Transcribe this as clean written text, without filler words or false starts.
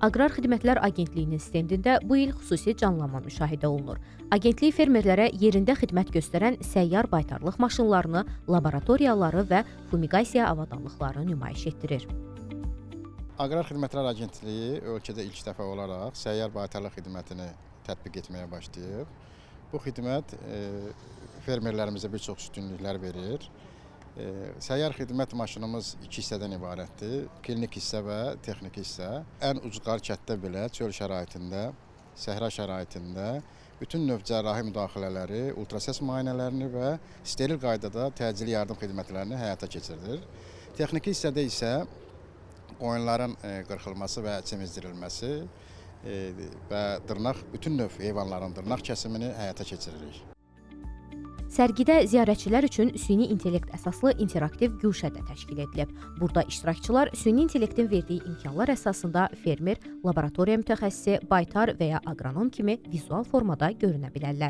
Aqrar Xidmətlər Agentliyinin stendində bu il xüsusi canlanma müşahidə olunur. Agentlik fermerlərə yerində xidmət göstərən səyyar baytarlıq maşınlarını, laboratoriyaları və fumigasiya avadanlıqlarını nümayiş etdirir. Aqrar Xidmətlər Agentliyi ölkədə ilk dəfə olaraq səyyar baytarlıq xidmətini tətbiq etməyə başlayıb. Bu xidmət fermerlərimizə bir çox üstünlüklər verir. Səyyar xidmət maşınımız iki hissədən ibarətdir. Klinik hissə və texniki hissə. Ən ucqar kənddə belə çöl şəraitində, səhra şəraitində bütün növ cərrahi müdaxilələri, ultrasəs müayinələrini və steril qaydada təcili yardım xidmətlərini həyata keçirilir. Texniki hissədə isə qoyunların qırxılması və çimizdirilməsi və bütün növ heyvanların dırnaq kəsimini həyata keçiririk. Sərgidə ziyarətçilər üçün süni intellekt əsaslı interaktiv güşə də təşkil edilib. Burada iştirakçılar süni intellektin verdiyi imkanlar əsasında fermer, laboratoriya mütəxəssisi, baytar və ya aqronom kimi vizual formada görünə bilərlər.